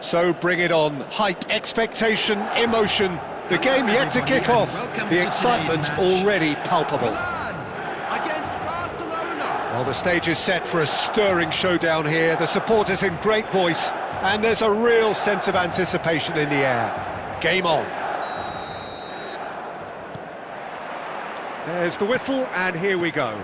So bring it on. Hype, expectation, emotion. The game yet to kick off. The excitement already palpable. Against Barcelona. Well, the stage is set for a stirring showdown here. The supporters in great voice, and there's a real sense of anticipation in the air. Game on. There's the whistle, and here we go.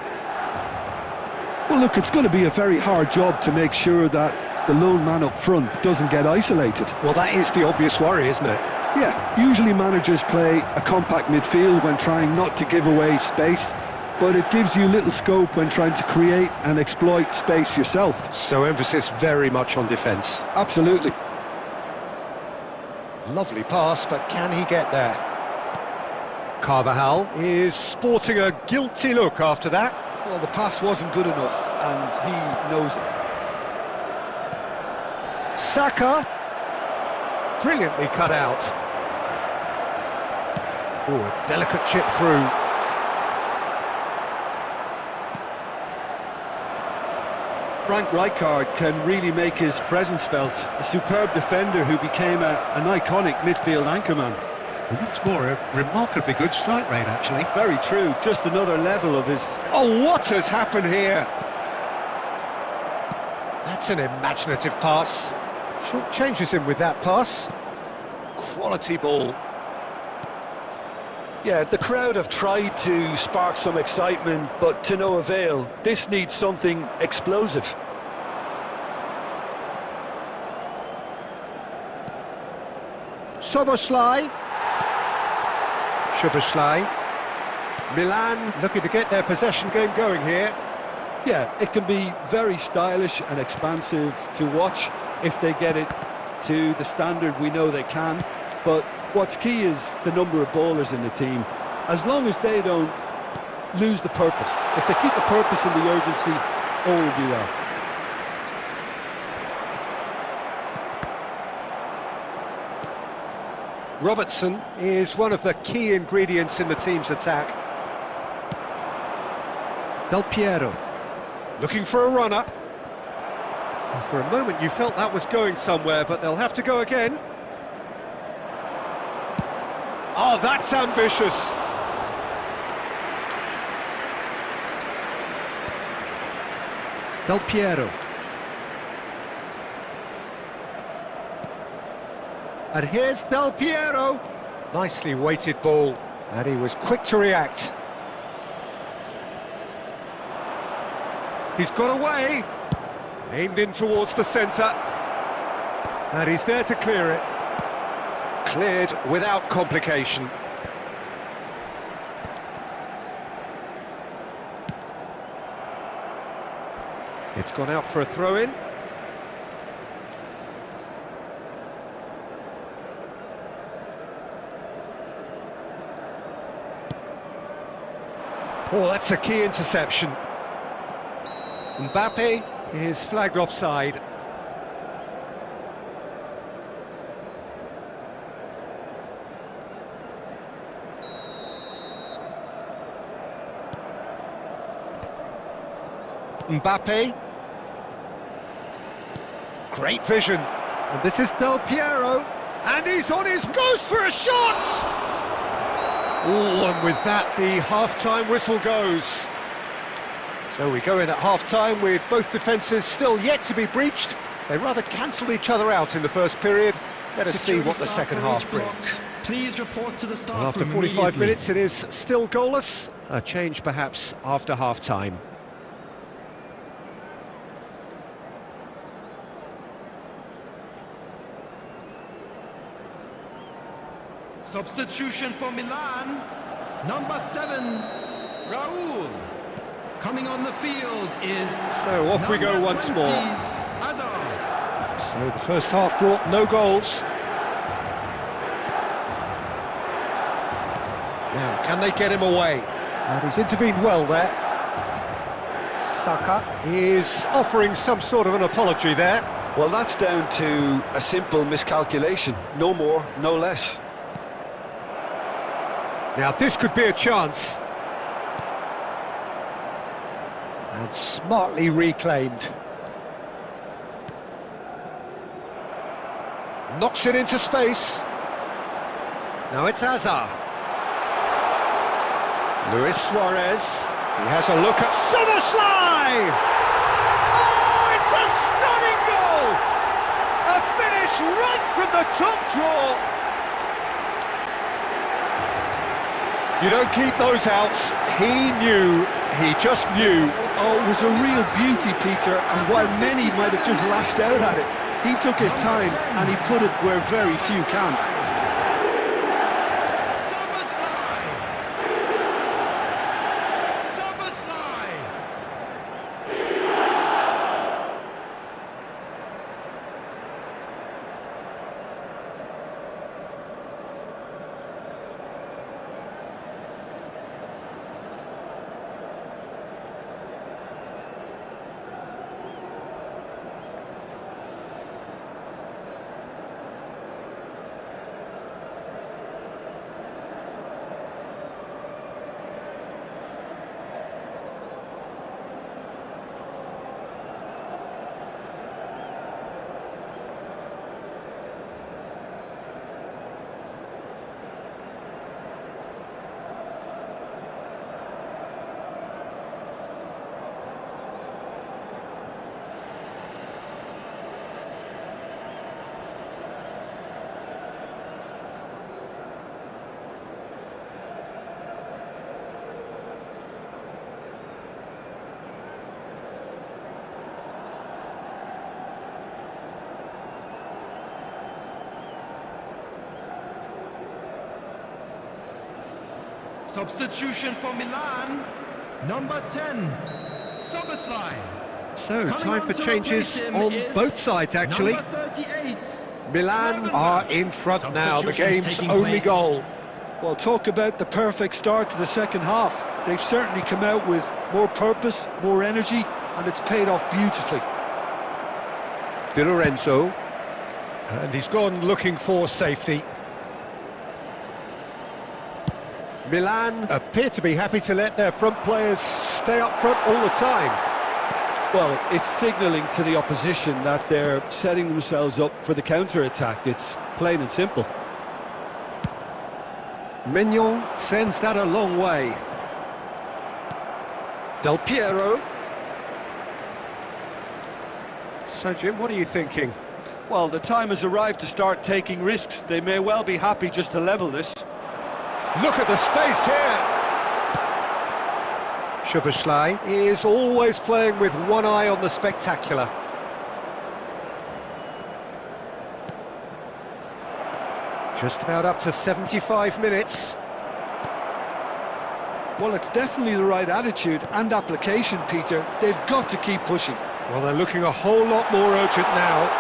Well, look, it's going to be a very hard job to make sure that the lone man up front doesn't get isolated. Well, that is the obvious worry, isn't it? Yeah, usually managers play a compact midfield when trying not to give away space, but it gives you little scope when trying to create and exploit space yourself. So emphasis very much on defence. Absolutely. Lovely pass, but can he get there? Carvajal is sporting a guilty look after that. Well, the pass wasn't good enough, and he knows it. Saka, brilliantly cut out. Oh, a delicate chip through. Frank Rijkaard can really make his presence felt. A superb defender who became an iconic midfield anchorman. It's more a remarkably good strike rate, actually. Very true, just another level of his... Oh, what has happened here? That's an imaginative pass. Short changes him with that pass. Quality ball. Yeah, the crowd have tried to spark some excitement, but to no avail. This needs something explosive. Szoboszlai. Milan looking to get their possession game going here. Yeah, it can be very stylish and expansive to watch if they get it to the standard we know they can. But what's key is the number of ballers in the team. As long as they don't lose the purpose, if they keep the purpose and the urgency, all will be well. Robertson is one of the key ingredients in the team's attack. Del Piero, looking for a runner. And for a moment you felt that was going somewhere, but they'll have to go again. Oh, that's ambitious. Del Piero. And here's Del Piero. Nicely weighted ball, and he was quick to react. He's got away. Aimed in towards the centre. And he's there to clear it. Cleared without complication. It's gone out for a throw-in. Oh, that's a key interception. Mbappe is flagged offside. Mbappe. Great vision. And this is Del Piero. And he's on his... goes for a shot! Oh, and with that, the half-time whistle goes. So we go in at half-time with both defences still yet to be breached. They rather cancelled each other out in the first period. Let us see what the second half brings. Please report to the start. Well, after 45 minutes, it is still goalless. A change perhaps after half-time. Substitution for Milan, number 7, Raúl. Coming on the field is... So off we go once 20, more. Hazard. So the first half brought no goals. Now, can they get him away? And he's intervened well there. Saka is offering some sort of an apology there. Well, that's down to a simple miscalculation. No more, no less. Now this could be a chance. And smartly reclaimed. Knocks it into space. Now it's Hazard. Luis Suarez. He has a look at Szoboszlai! Oh, it's a stunning goal! A finish right from the top draw. You don't keep those outs. He just knew. Oh, it was a real beauty, Peter, and while many might have just lashed out at it, he took his time and he put it where very few can. Substitution for Milan, number 10, Szoboszlai. So, time for changes on both sides, actually. Number 38. Milan are in front now, the game's only goal. Well, talk about the perfect start to the second half. They've certainly come out with more purpose, more energy, and it's paid off beautifully. Di Lorenzo, and he's gone looking for safety. Milan appear to be happy to let their front players stay up front all the time. Well, it's signalling to the opposition that they're setting themselves up for the counter-attack. It's plain and simple. Mignon sends that a long way. Del Piero. So, Jim, what are you thinking? Well, the time has arrived to start taking risks. They may well be happy just to level this. Look at the space here. Szoboszlai is always playing with one eye on the spectacular. Just about up to 75 minutes. Well, it's definitely the right attitude and application, Peter. They've got to keep pushing. Well, they're looking a whole lot more urgent now.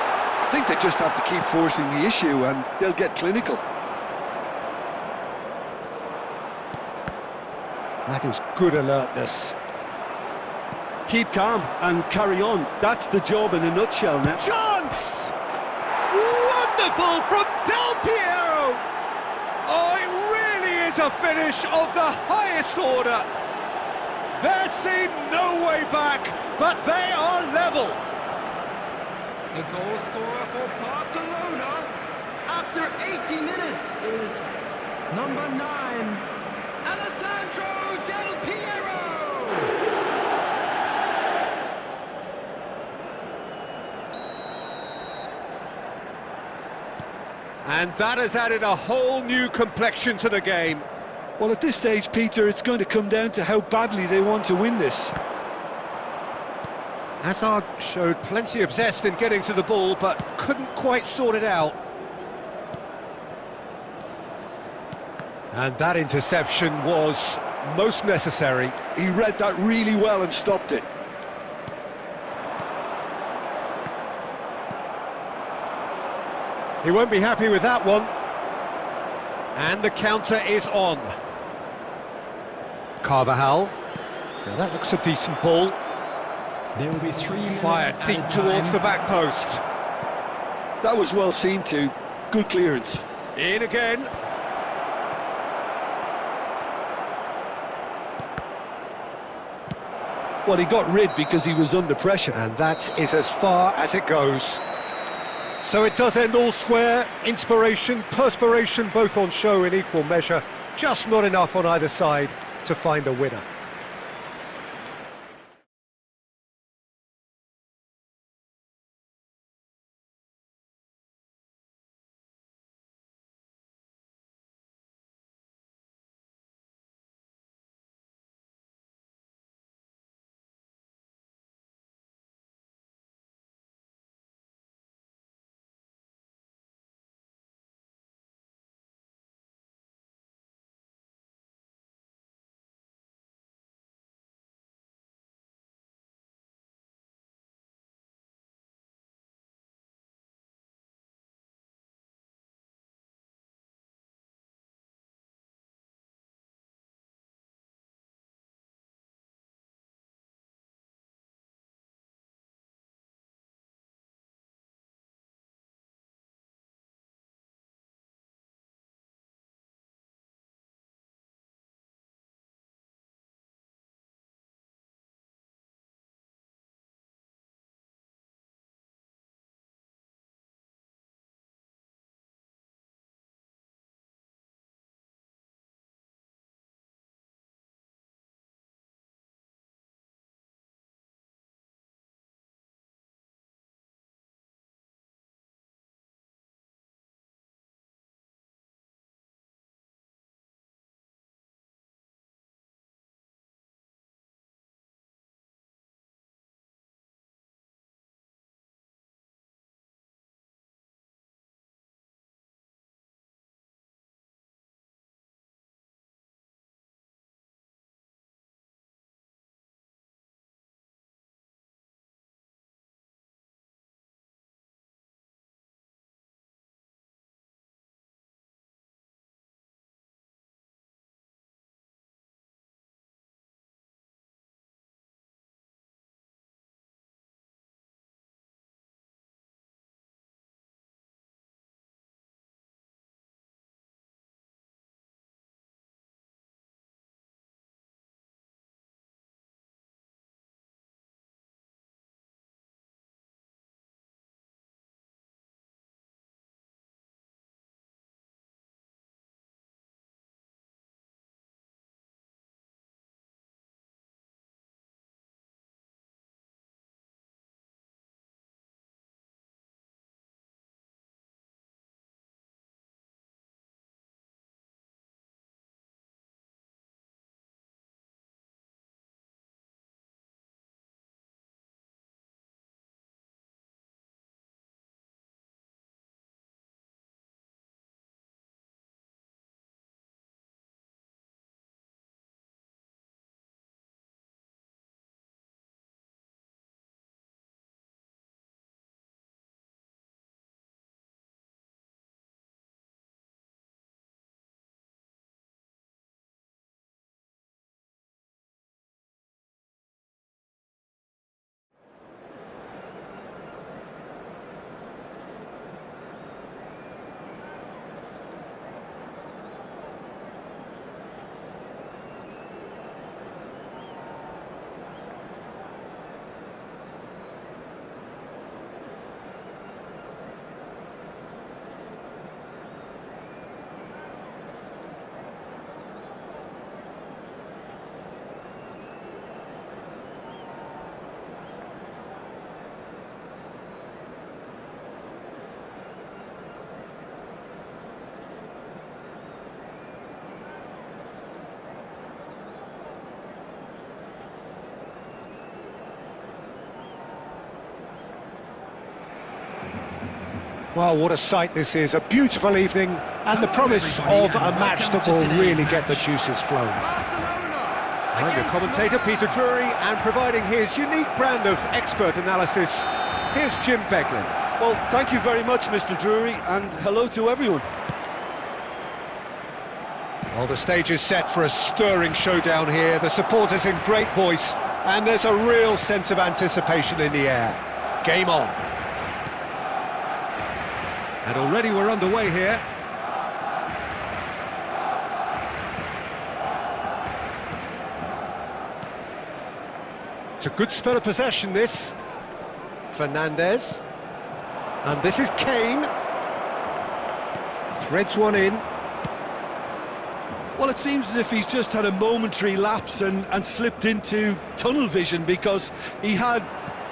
I think they just have to keep forcing the issue and they'll get clinical. That is good alertness. Keep calm and carry on. That's the job in a nutshell now. Chance! Wonderful from Del Piero! Oh, it really is a finish of the highest order. There seemed no way back, but they are level. The goal scorer for Barcelona after 80 minutes is number 9, Alessandro Del Piero! And that has added a whole new complexion to the game. Well, at this stage, Peter, it's going to come down to how badly they want to win this. Hazard showed plenty of zest in getting to the ball, but couldn't quite sort it out. And that interception was most necessary. He read that really well and stopped it. He won't be happy with that one. And the counter is on. Carvajal. Now that looks a decent ball. There will be 3 minutes Fired deep towards the back post. That was well seen too. Good clearance. In again. Well, he got rid because he was under pressure. And that is as far as it goes. So it does end all square. Inspiration, perspiration, both on show in equal measure. Just not enough on either side to find a winner. Well, what a sight this is. A beautiful evening and the promise of a match that will really get the juices flowing. I'm your commentator, Peter Drury, and providing his unique brand of expert analysis, here's Jim Beglin. Well, thank you very much, Mr. Drury, and hello to everyone. Well, the stage is set for a stirring showdown here. The supporters in great voice, and there's a real sense of anticipation in the air. Game on. And already we're underway here. It's a good spell of possession, this. Fernandez. And this is Kane. Threads one in. Well, it seems as if he's just had a momentary lapse and slipped into tunnel vision, because he had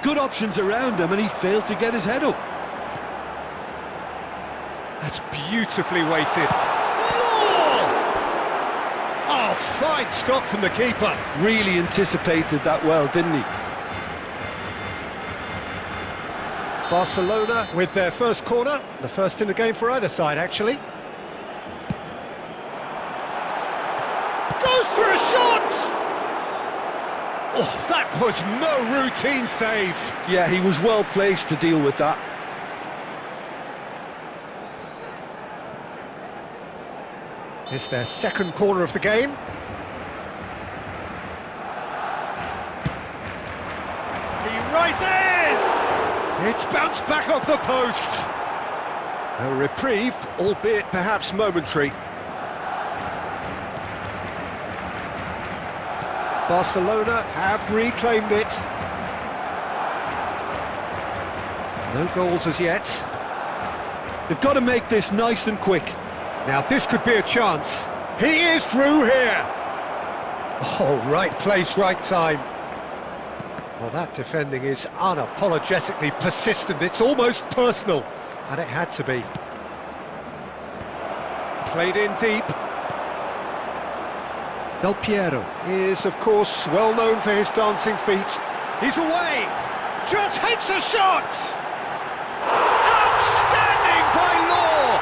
good options around him and he failed to get his head up. That's beautifully weighted. Oh, fine stop from the keeper. Really anticipated that well, didn't he? Barcelona with their first corner, the first in the game for either side, actually. Goes for a shot! Oh, that was no routine save. Yeah, he was well placed to deal with that. It's their second corner of the game. He rises! It's bounced back off the post. A reprieve, albeit perhaps momentary. Barcelona have reclaimed it. No goals as yet. They've got to make this nice and quick. Now this could be a chance. He is through here. Oh, right place, right time. Well, that defending is unapologetically persistent. It's almost personal, and it had to be. Played in deep. Del Piero is, of course, well known for his dancing feet. He's away. Just hits a shot. Outstanding by Law.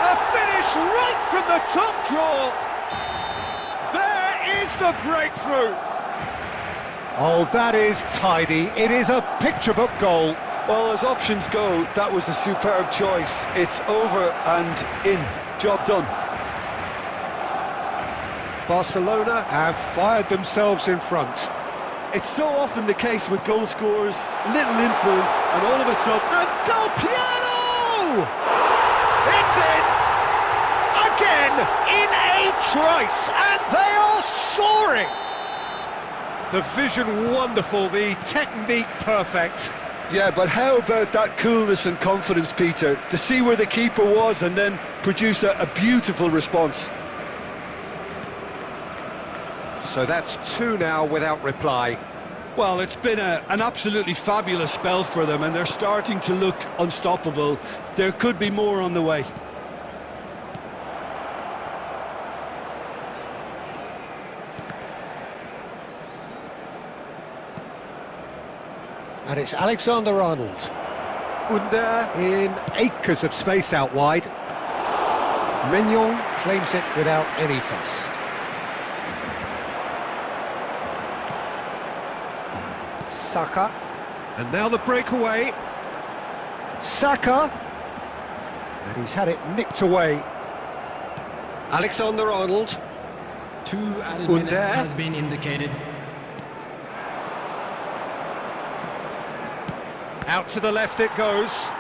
A finish right from the top draw. There is the breakthrough. Oh, that is tidy. It is a picture book goal. Well, as options go, that was a superb choice. It's over and in. Job done. Barcelona have fired themselves in front. It's so often the case with goal scorers, little influence, and all of a sudden... And Del Piero! It's in! Again, in a trice, and they are soaring! The vision wonderful, the technique perfect. Yeah, but how about that coolness and confidence, Peter, to see where the keeper was and then produce a beautiful response. So that's two now without reply. Well, it's been an absolutely fabulous spell for them, and they're starting to look unstoppable. There could be more on the way. And it's Alexander-Arnold. Under in acres of space out wide. Mignon claims it without any fuss. Saka. And now the breakaway. Saka. And he's had it nicked away. Alexander-Arnold. 2 added minutes has been indicated. Out to the left it goes.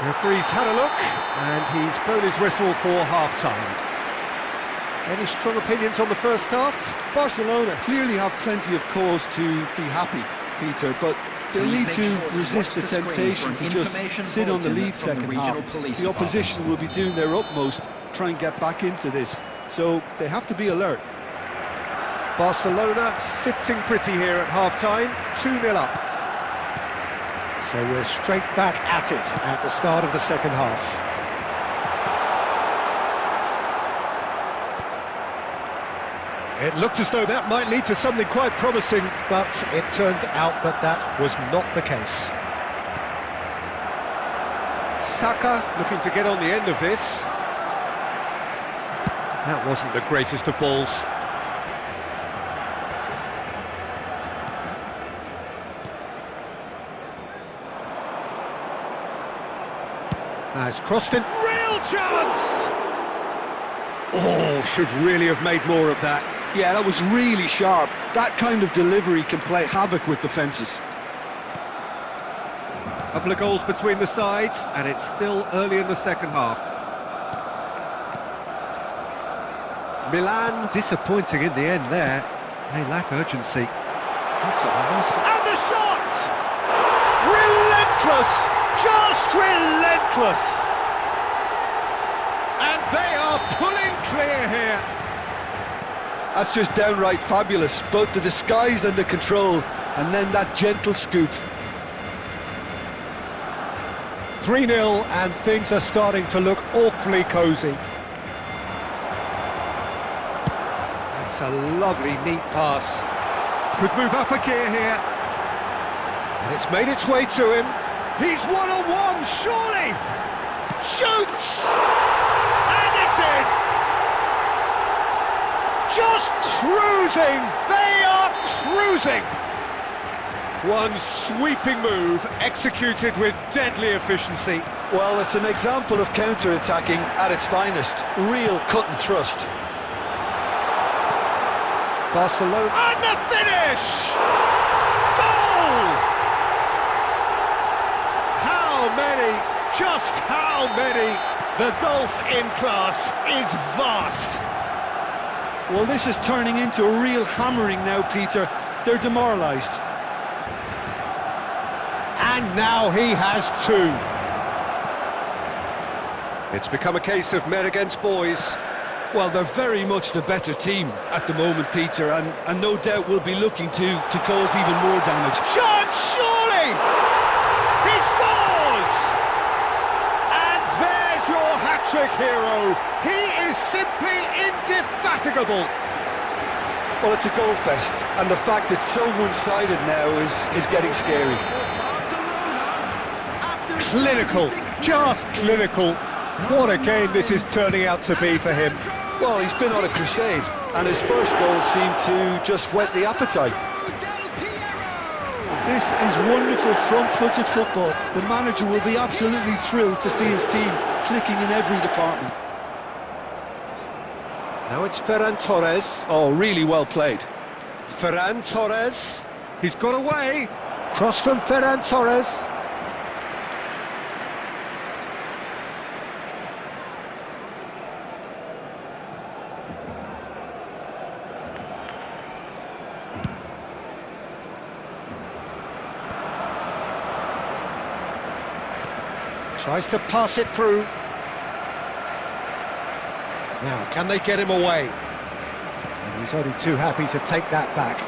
Referee's had a look, and he's blown his whistle for half-time. Any strong opinions on the first half? Barcelona clearly have plenty of cause to be happy, Peter, but they'll need to resist the temptation to just sit on the lead second half. The opposition will be doing their utmost to try and get back into this, so they have to be alert. Barcelona sitting pretty here at half-time, 2-0 up. So we're straight back at it at the start of the second half. It looked as though that might lead to something quite promising, but it turned out that that was not the case. Saka looking to get on the end of this. That wasn't the greatest of balls. Now it's crossed in. Real chance! Oh, should really have made more of that. Yeah, that was really sharp. That kind of delivery can play havoc with defences. Couple of goals between the sides, and it's still early in the second half. Milan disappointing in the end there. They lack urgency. That's a nice... And the shot! Relentless! Just relentless! And they are pulling clear here. That's just downright fabulous. Both the disguise and the control, and then that gentle scoop. 3-0, and things are starting to look awfully cosy. That's a lovely, neat pass. Could move up a gear here. And it's made its way to him. He's one-on-one, surely! Shoots! And it's in! Just cruising! They are cruising! One sweeping move, executed with deadly efficiency. Well, it's an example of counter-attacking at its finest. Real cut and thrust. Barcelona... And the finish! Goal! How many, just how many? The gulf in class is vast. Well, this is turning into a real hammering now, Peter. They're demoralised. And now he has two. It's become a case of men against boys. Well, they're very much the better team at the moment, Peter, and no doubt will be looking to cause even more damage. Shot, surely! He scores! And there's your hat-trick hero. He is simply indefatigable. Well, it's a goal fest, and the fact it's so one-sided now is getting scary. Clinical, just clinical. What a game this is turning out to be for him. Well, he's been on a crusade, and his first goal seemed to just whet the appetite. This is wonderful front-footed football. The manager will be absolutely thrilled to see his team clicking in every department. Now it's Ferran Torres. Oh, really well played. Ferran Torres. He's got away. Cross from Ferran Torres. Tries to pass it through. Now, can they get him away? And he's only too happy to take that back.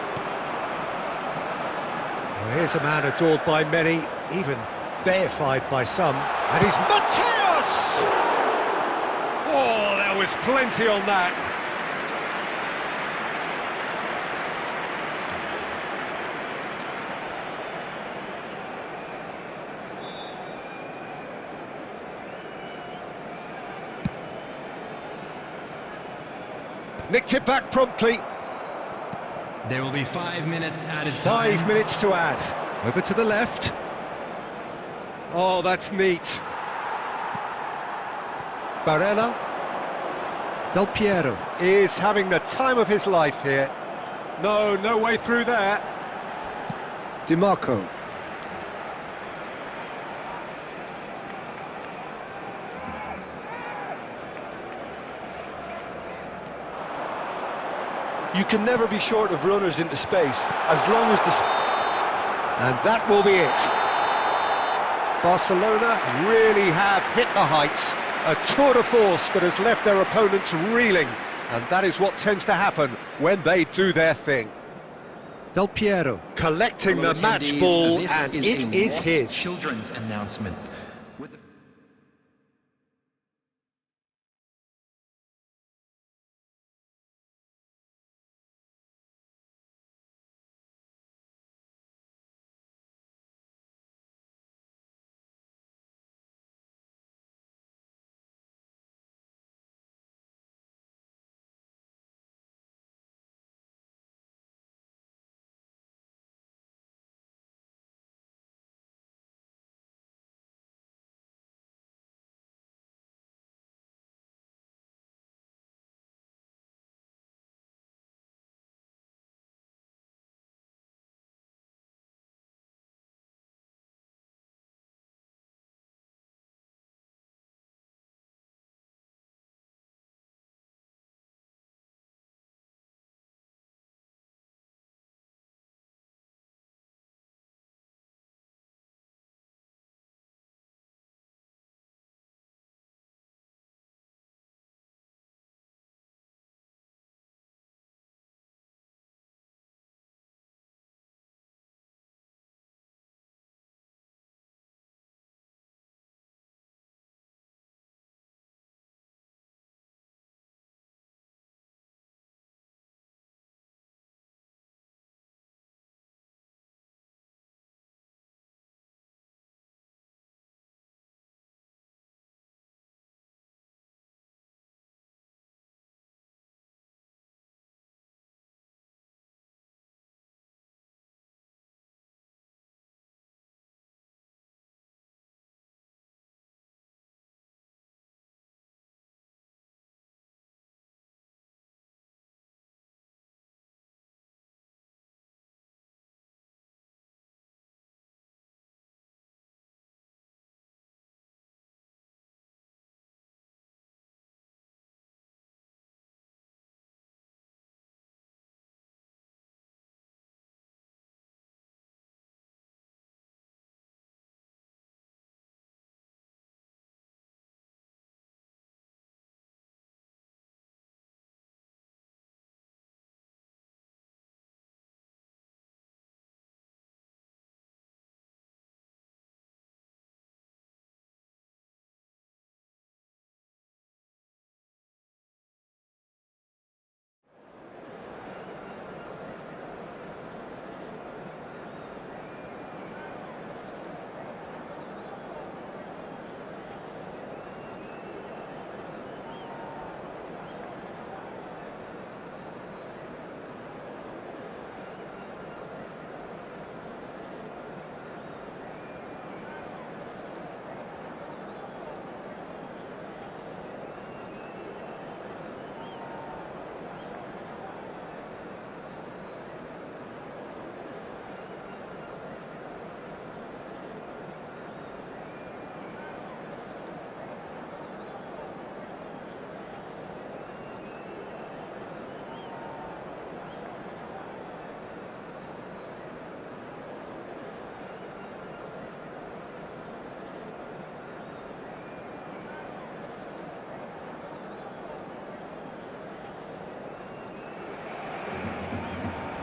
Well, here's a man adored by many, even deified by some. And he's Mateus! Oh, there was plenty on that. Nicked it back promptly. There will be 5 minutes added time. 5 minutes to add. Over to the left. Oh, that's neat. Barella. Del Piero is having the time of his life here. No way through there. Di Marco. You can never be short of runners into space, as long as the... And that will be it. Barcelona really have hit the heights. A tour de force that has left their opponents reeling. And that is what tends to happen when they do their thing. Del Piero collecting the match ball, and it is his. Children's announcement.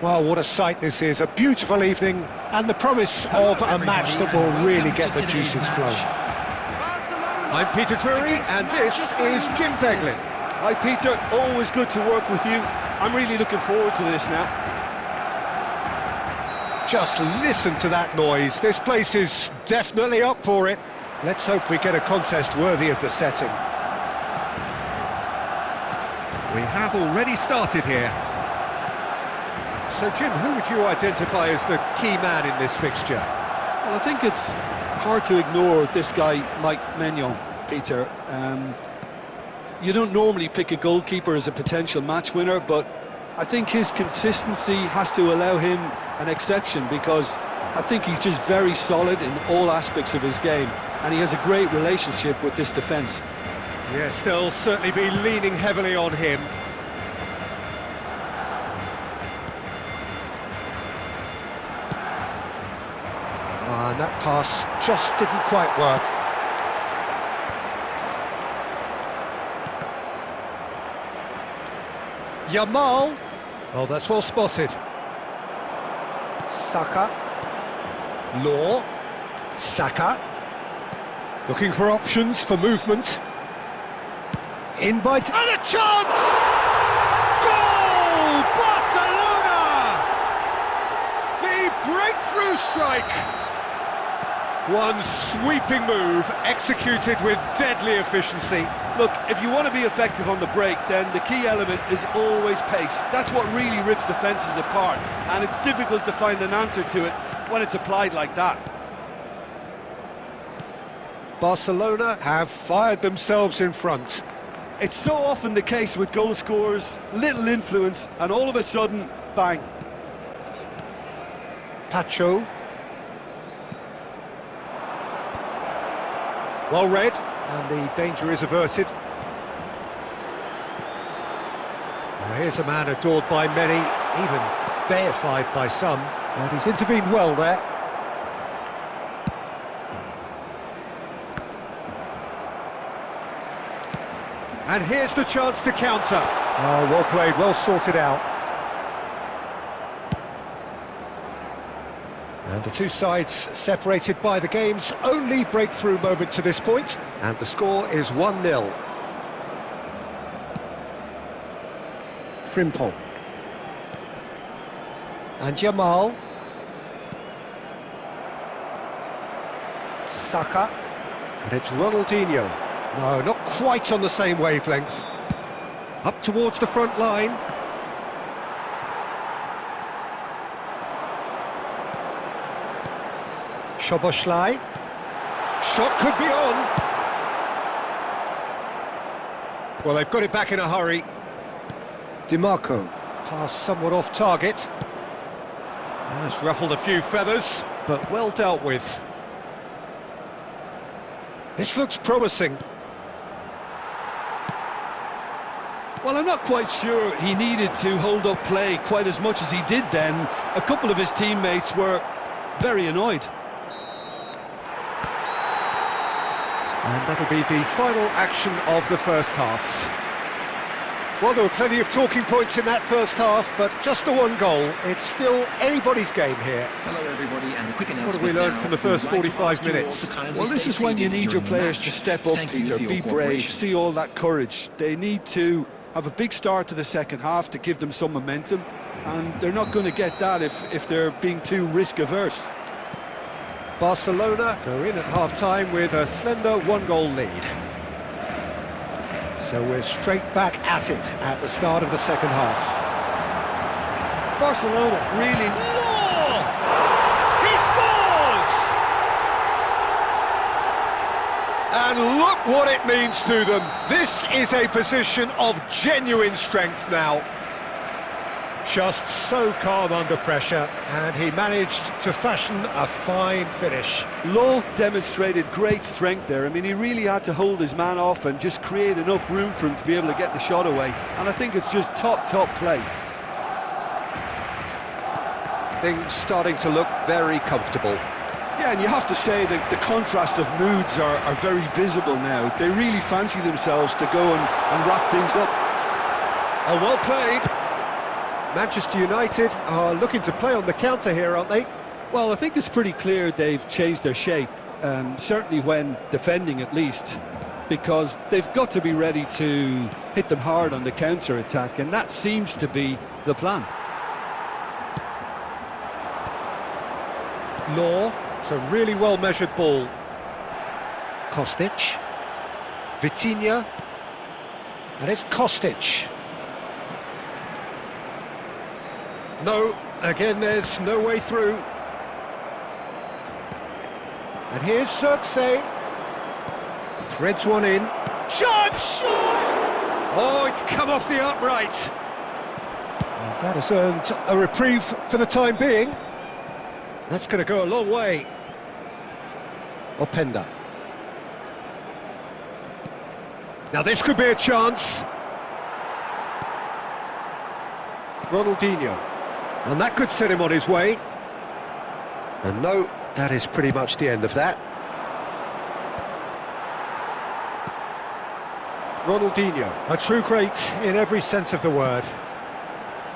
Well, what a sight this is, a beautiful evening, and the promise of a match that will really get the juices flowing. I'm Peter Drury, and this is Jim Beglin. Hi Peter, always good to work with you. I'm really looking forward to this now. Just listen to that noise, this place is definitely up for it. Let's hope we get a contest worthy of the setting. We have already started here. So Jim, who would you identify as the key man in this fixture? Well, I think it's hard to ignore this guy, Mike Maignan, Peter. You don't normally pick a goalkeeper as a potential match winner, but I think his consistency has to allow him an exception, because I think he's just very solid in all aspects of his game, and he has a great relationship with this defence. Yes, they'll certainly be leaning heavily on him. And that pass just didn't quite work. Yamal. Oh, that's well spotted. Saka. Law. Saka. Looking for options for movement. In by... And a chance! Goal! Barcelona! The breakthrough strike! One sweeping move, executed with deadly efficiency. Look, if you want to be effective on the break, then the key element is always pace. That's what really rips defences apart, and it's difficult to find an answer to it when it's applied like that. Barcelona have fired themselves in front. It's so often the case with goal scorers, little influence, and all of a sudden, bang. Pacho. Well read, and the danger is averted. Well, here's a man adored by many, even deified by some, and he's intervened well there. And here's the chance to counter. Oh, well played, well sorted out. And the two sides separated by the game's only breakthrough moment to this point. And the score is 1-0. Frimpong. And Yamal. Saka. And it's Ronaldinho. No, not quite on the same wavelength. Up towards the front line. Szoboszlai. Shot could be on. Well, they've got it back in a hurry. DiMarco. Pass somewhat off target. That's ruffled a few feathers, but well dealt with. This looks promising. Well, I'm not quite sure he needed to hold up play quite as much as he did then. A couple of his teammates were very annoyed. And that'll be the final action of the first half. Well, there were plenty of talking points in that first half, but just the one goal. It's still anybody's game here. Hello everybody, and a quick announcement. What have we learned from the first 45 minutes? Well, this is when you need your players to step up, Peter, be brave, see all that courage. They need to have a big start to the second half to give them some momentum, and they're not going to get that if they're being too risk-averse. Barcelona go in at half-time with a slender one-goal lead. So we're straight back at it at the start of the second half. Barcelona really... Law! He scores! And look what it means to them. This is a position of genuine strength now. Just so calm under pressure, and he managed to fashion a fine finish. Law demonstrated great strength there. I mean, he really had to hold his man off and just create enough room for him to be able to get the shot away. And I think it's just top play. Things starting to look very comfortable. Yeah, and you have to say that the contrast of moods are very visible now. They really fancy themselves to go and wrap things up. Oh, well played. Manchester United are looking to play on the counter here, aren't they? Well, I think it's pretty clear they've changed their shape, certainly when defending at least, because they've got to be ready to hit them hard on the counter-attack, and that seems to be the plan. Law, it's a really well-measured ball. Kostic. Vitinha. And it's Kostic. No, again there's no way through. And here's Xerxes. Threads one in. Shot! Oh, it's come off the upright. And that has earned a reprieve for the time being. That's going to go a long way. Openda. Now this could be a chance. Ronaldinho. And that could set him on his way. And no, that is pretty much the end of that. Ronaldinho, a true great in every sense of the word.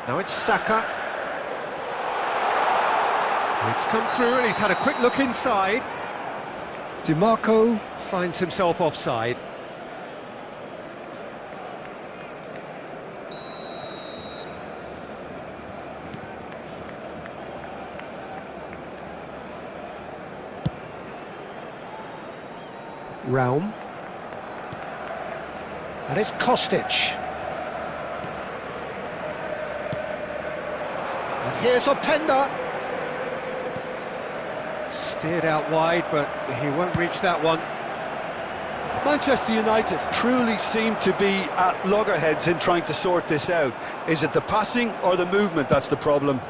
Now it's Saka. It's come through and he's had a quick look inside. DiMarco finds himself offside. Raum. And it's Kostic. And here's Openda. Steered out wide, but he won't reach that one. Manchester United truly seem to be at loggerheads in trying to sort this out. Is it the passing or the movement that's the problem?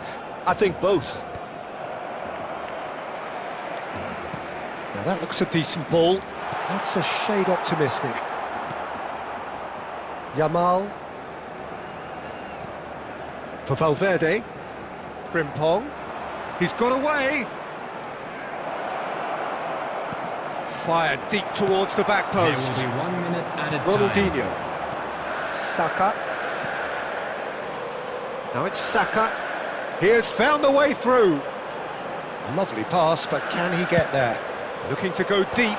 I think both. Now that looks a decent ball. That's a shade optimistic. Yamal. For Valverde. Frimpong. He's got away. Fired deep towards the back post. There will be 1 minute added Ronaldinho. Saka. Now it's Saka. He has found the way through. Lovely pass, but can he get there? Looking to go deep.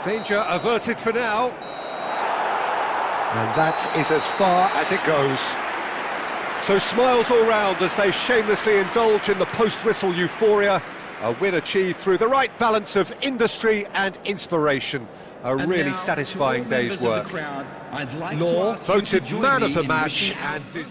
Danger averted for now. And that is as far as it goes. So smiles all round as they shamelessly indulge in the post-whistle euphoria. A win achieved through the right balance of industry and inspiration. A time. really And now, satisfying to all day's members of work. the crowd, I'd like to Law, ask you to voted join man me of the in match wishing and...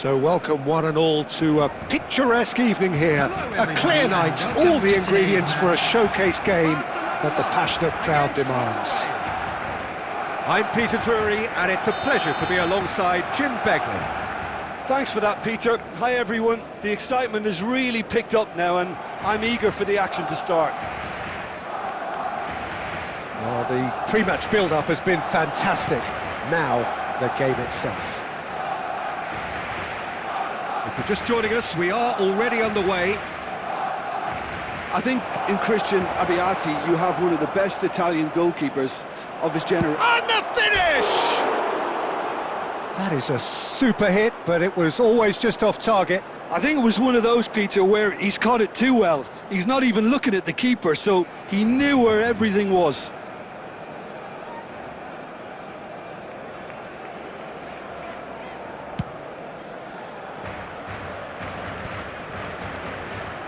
So welcome one and all to a picturesque evening here, a clear night, all the ingredients for a showcase game that the passionate crowd demands. I'm Peter Drury, and it's a pleasure to be alongside Jim Beglin. Thanks for that, Peter. Hi everyone. The excitement has really picked up now and I'm eager for the action to start. Well, the pre-match build-up has been fantastic. Now, the game itself. If you're just joining us, we are already underway. I think in Christian Abbiati you have one of the best Italian goalkeepers of his generation. And the finish! That is a super hit, but it was always just off target. I think it was one of those, Peter, where he's caught it too well. He's not even looking at the keeper, so he knew where everything was.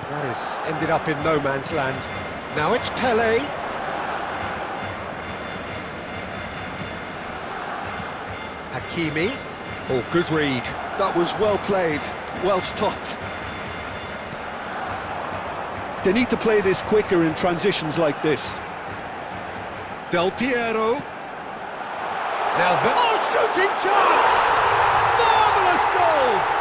That has ended up in no man's land. Now it's Pelé. Hakimi. Oh, good read. That was well played, well stopped. They need to play this quicker in transitions like this. Del Piero. Now the... Oh, shooting chance! Marvellous goal!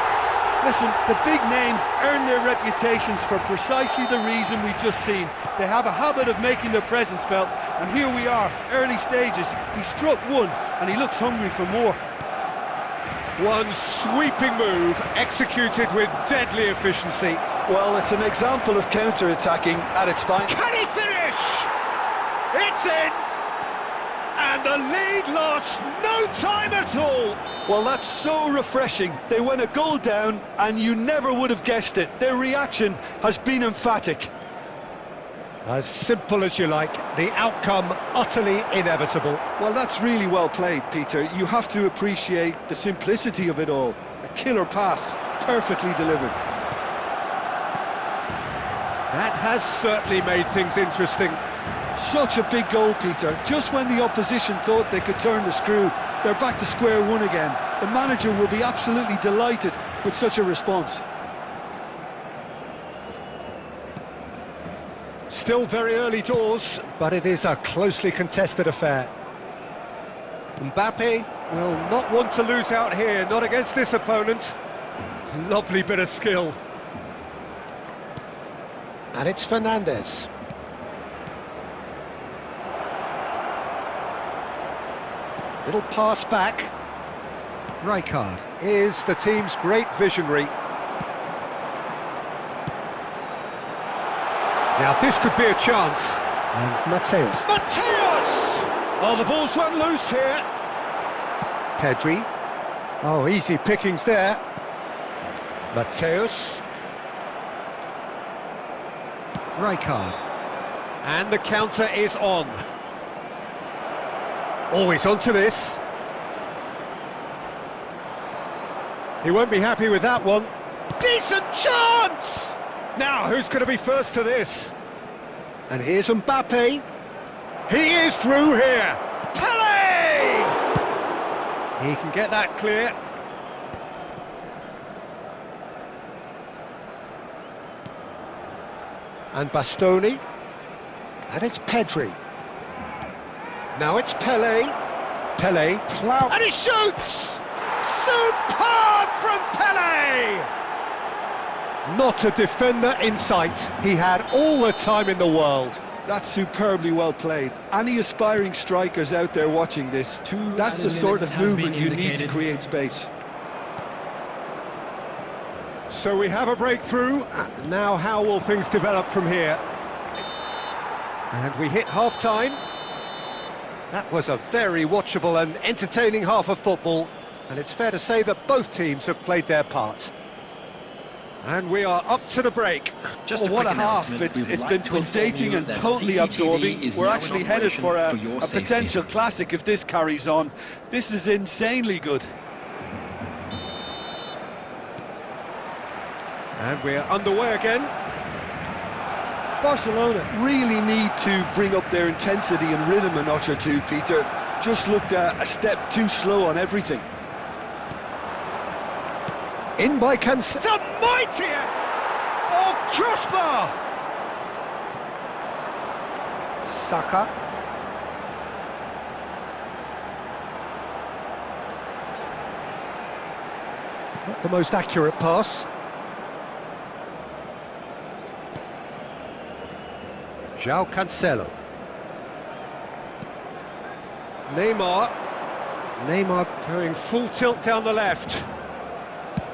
Listen, the big names earn their reputations for precisely the reason we've just seen. They have a habit of making their presence felt, and here we are, early stages. He struck one, and he looks hungry for more. One sweeping move, executed with deadly efficiency. Well, it's an example of counter-attacking at its finest. Can he finish? It's in! And the lead lost no time at all. Well, that's so refreshing. They went a goal down and you never would have guessed it. Their reaction has been emphatic. As simple as you like, the outcome utterly inevitable. Well, that's really well played, Peter. You have to appreciate the simplicity of it all. A killer pass, perfectly delivered. That has certainly made things interesting. Such a big goal, Peter. Just when the opposition thought they could turn the screw, they're back to square one again. The manager will be absolutely delighted with such a response. Still very early doors, but it is a closely contested affair. Mbappe will not want to lose out here, not against this opponent. Lovely bit of skill. And it's Fernandes. Little pass back. Rijkaard is the team's great visionary. Now this could be a chance. And Mateus. Mateus! Oh, the ball's run loose here. Pedri. Oh, easy pickings there. Mateus. Rijkaard. And the counter is on. Always onto this. He won't be happy with that one. Decent chance! Now, who's going to be first to this? And here's Mbappe. He is through here. Pelé! He can get that clear. And Bastoni. And it's Pedri. Now it's Pelé. Pelé, plough, and he shoots! Superb from Pelé! Not a defender in sight. He had all the time in the world. That's superbly well played. Any aspiring strikers out there watching this, that's the sort of movement you need to create space. So we have a breakthrough. Now how will things develop from here? And we hit half-time. That was a very watchable and entertaining half of football, and it's fair to say that both teams have played their part. And we are up to the break. Oh, what a half. It's been pulsating and totally absorbing. We're actually headed for a potential classic if this carries on. This is insanely good. And we're underway again. Barcelona really need to bring up their intensity and rhythm a notch or two, Peter. Just looked a step too slow on everything. In by Cancelo. It's a mighty... Oh, crossbar! Saka. Not the most accurate pass. João Cancelo. Neymar going full tilt down the left.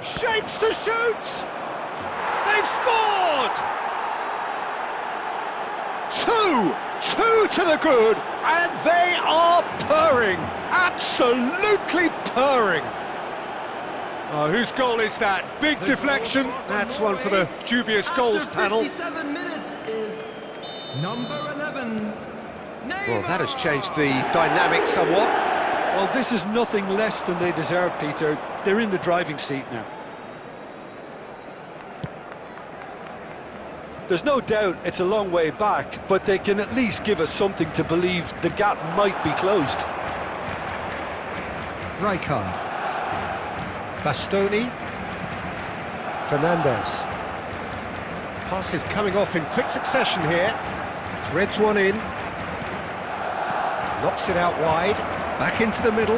Shapes to shoot! They've scored! Two to the good, and they are purring, absolutely purring. Oh, whose goal is that? Big deflection. That's one for the dubious goals panel. 57 minutes is number 11. Well, that has changed the dynamic somewhat. Well, this is nothing less than they deserve, Peter. They're in the driving seat now. There's no doubt it's a long way back, but they can at least give us something to believe the gap might be closed. Rijkaard. Bastoni. Fernandes. Pass is coming off in quick succession here. Threads one in. Knocks it out wide. Back into the middle.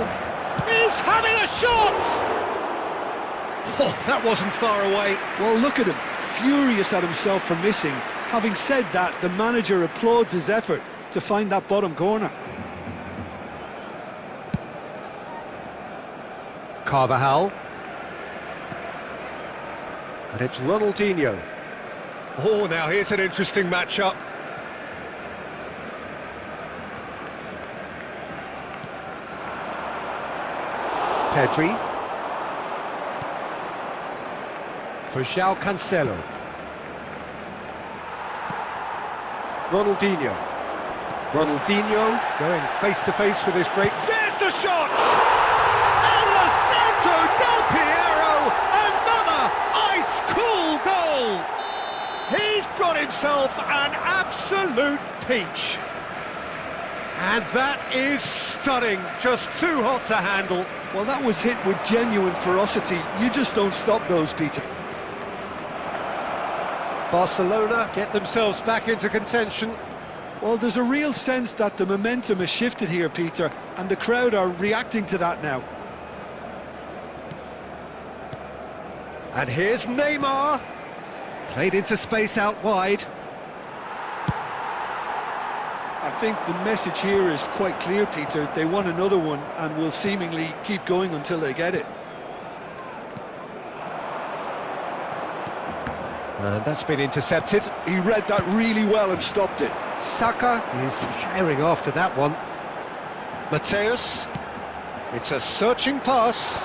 He's having a shot! Oh, that wasn't far away. Well, look at him, furious at himself for missing. Having said that, the manager applauds his effort to find that bottom corner. Carvajal. And it's Ronaldinho. Oh, now here's an interesting matchup. Pedri. For João Cancelo. Ronaldinho going face-to-face with his great... There's the shot! Alessandro Del Piero! Another ice-cool goal! He's got himself an absolute peach. And that is stunning, just too hot to handle. Well, that was hit with genuine ferocity. You just don't stop those, Peter. Barcelona get themselves back into contention. Well, there's a real sense that the momentum has shifted here, Peter, and the crowd are reacting to that now. And here's Neymar. Played into space out wide. I think the message here is quite clear, Peter. They want another one and will seemingly keep going until they get it. And that's been intercepted. He read that really well and stopped it. Saka is herring after that one. Mateus. It's a searching pass.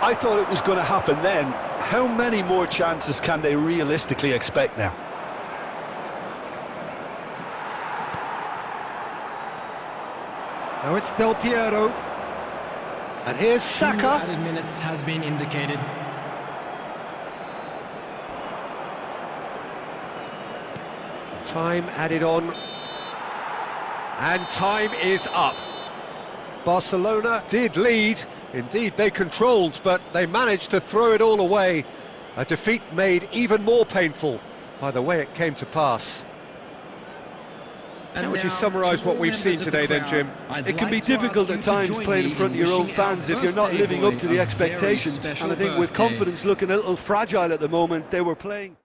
I thought it was going to happen then. How many more chances can they realistically expect now? Now it's Del Piero. And here's Saka. 2 added minutes has been indicated. Time added on. And time is up. Barcelona did lead. Indeed, they controlled, but they managed to throw it all away. A defeat made even more painful by the way it came to pass. How would you summarise what we've seen today then, Jim? It can be difficult at times playing in front of your own fans if you're not living up to the expectations, and I think with confidence looking a little fragile at the moment, they were playing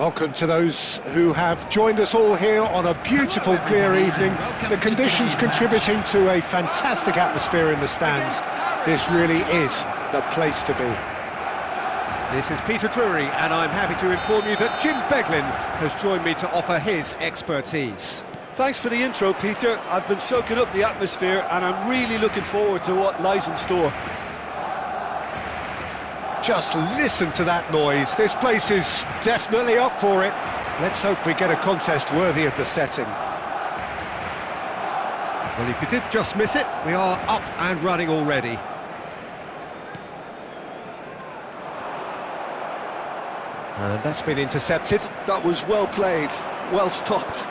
Welcome to those who have joined us all here on a beautiful, clear evening. The conditions contributing to a fantastic atmosphere in the stands. This really is the place to be. This is Peter Drury, and I'm happy to inform you that Jim Beglin has joined me to offer his expertise. Thanks for the intro, Peter. I've been soaking up the atmosphere and I'm really looking forward to what lies in store. Just listen to that noise. This place is definitely up for it. Let's hope we get a contest worthy of the setting. Well, if you did just miss it, we are up and running already. And that's been intercepted. That was well played, well stopped.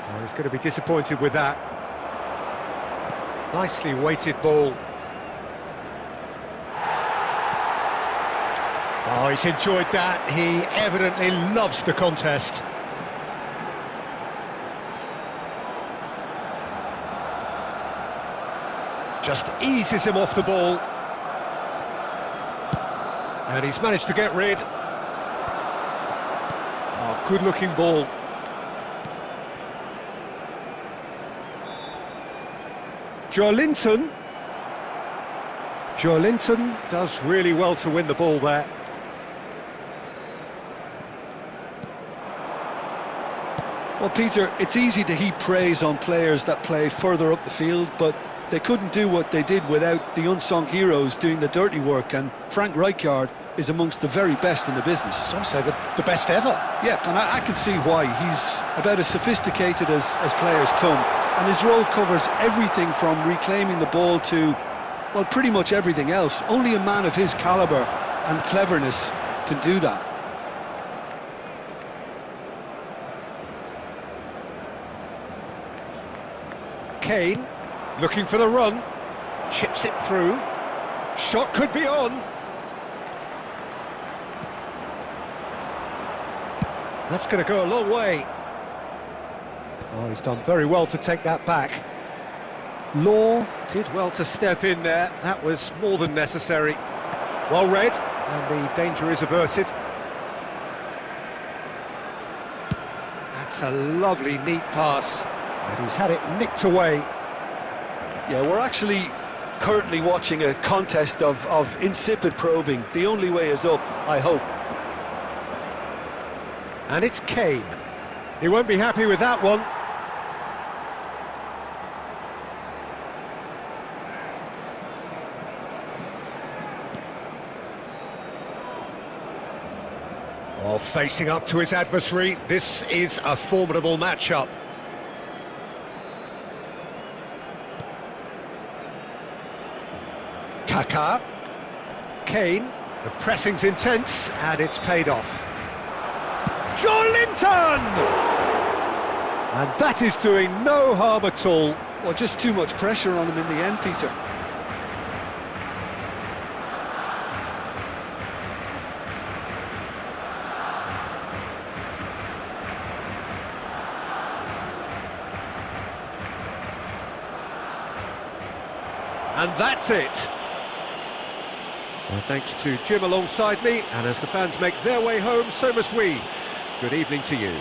Well, he's going to be disappointed with that. Nicely weighted ball. Oh, he's enjoyed that. He evidently loves the contest. Just eases him off the ball. And he's managed to get rid. Oh, good-looking ball. Joelinton. Joelinton does really well to win the ball there. Well, Peter, it's easy to heap praise on players that play further up the field, but they couldn't do what they did without the unsung heroes doing the dirty work, and Frank Rijkaard is amongst the very best in the business. Some say the best ever. Yeah, and I can see why. He's about as sophisticated as players come, and his role covers everything from reclaiming the ball to, well, pretty much everything else. Only a man of his calibre and cleverness can do that. Kane, looking for the run, chips it through, shot could be on. That's going to go a long way. Oh, he's done very well to take that back. Law did well to step in there, that was more than necessary. Well read, and the danger is averted. That's a lovely, neat pass. And he's had it nicked away. Yeah, we're actually currently watching a contest of insipid probing. The only way is up, I hope. And it's Kane. He won't be happy with that one. Oh, facing up to his adversary, this is a formidable matchup. Kaká, Kane, the pressing's intense and it's paid off. Joelinton! And that is doing no harm at all. Well, just too much pressure on him in the end, Peter. And that's it. Well, thanks to Jim alongside me, and as the fans make their way home, so must we. Good evening to you.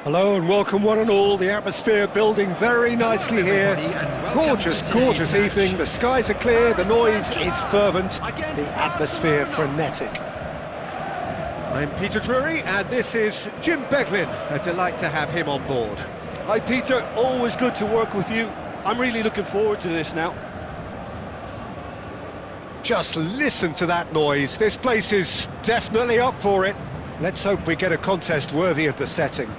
Hello and welcome one and all. The atmosphere building very nicely here. Gorgeous, gorgeous evening. The skies are clear, the noise is fervent, the atmosphere frenetic. I'm Peter Drury and this is Jim Beglin. A delight to have him on board. Hi Peter, always good to work with you. I'm really looking forward to this now. Just listen to that noise. This place is definitely up for it. Let's hope we get a contest worthy of the setting.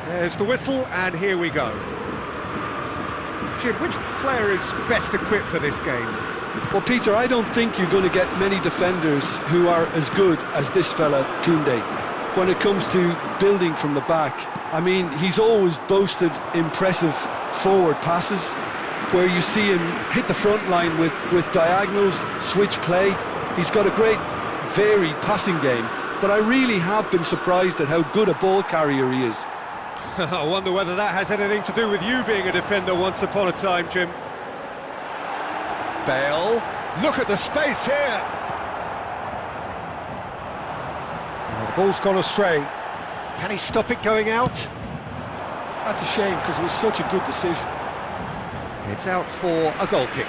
There's the whistle, and here we go. Jim, which player is best equipped for this game? Well, Peter, I don't think you're going to get many defenders who are as good as this fella, Koundé. When it comes to building from the back, I mean, he's always boasted impressive forward passes, where you see him hit the front line with diagonals, switch play. He's got a great, varied passing game, but I really have been surprised at how good a ball carrier he is. I wonder whether that has anything to do with you being a defender once upon a time, Jim. Bale, look at the space here. The ball's gone astray. Can he stop it going out? That's a shame, because it was such a good decision. It's out for a goal kick.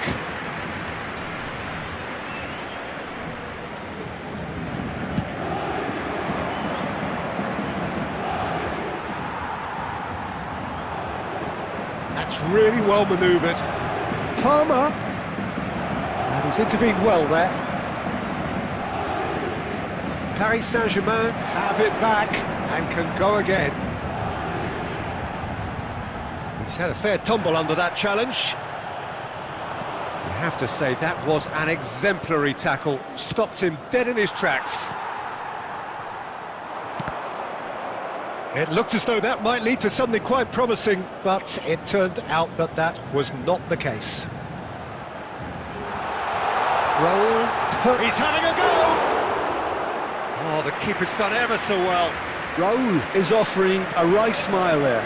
That's really well manoeuvred. Palmer. And he's intervened well there. Paris Saint-Germain have it back and can go again. He's had a fair tumble under that challenge. You have to say that was an exemplary tackle. Stopped him dead in his tracks. It looked as though that might lead to something quite promising, but it turned out that that was not the case. Raul, he's having a go! Oh, the keeper's done ever so well. Raul is offering a wry smile there.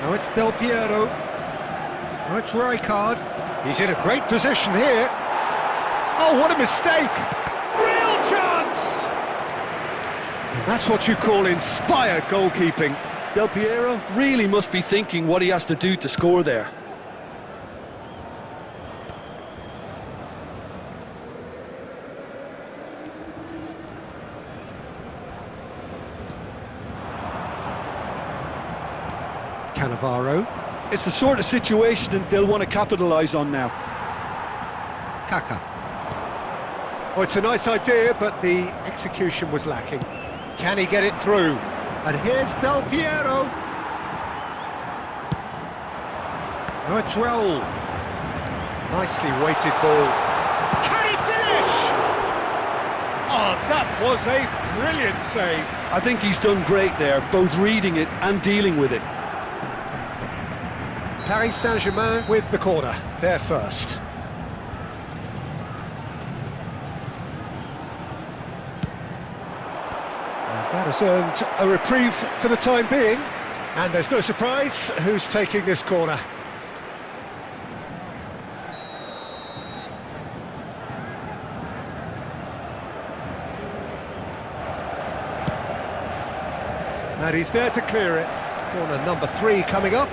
Now it's Del Piero. Now it's Rijkaard. He's in a great position here. Oh, what a mistake! Real chance! That's what you call inspired goalkeeping. Del Piero really must be thinking what he has to do to score there. Cannavaro. It's the sort of situation that they'll want to capitalise on now. Kaka. Oh, it's a nice idea, but the execution was lacking. Can he get it through? And here's Del Piero. Now it's Raul. Nicely weighted ball. Can he finish? Oh, that was a brilliant save. I think he's done great there, both reading it and dealing with it. Paris Saint-Germain with the corner. They're first. That has earned a reprieve for the time being, and there's no surprise who's taking this corner. And he's there to clear it. Corner number 3 coming up.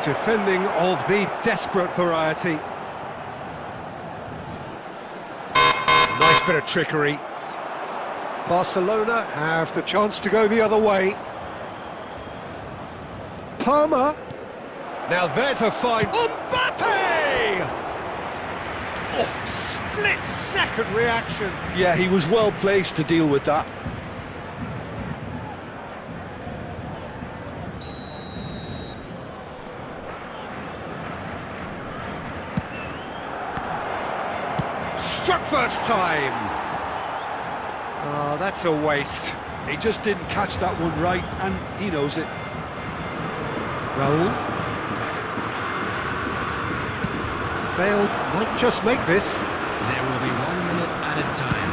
Defending of the desperate variety. Nice bit of trickery. Barcelona have the chance to go the other way. Palmer. Now there's a fine... Mbappe! Oh, split-second reaction. Yeah, he was well placed to deal with that. Struck first time. Oh, that's a waste. He just didn't catch that one right, and he knows it. Raul. Bale might just make this. There will be 1 minute added time.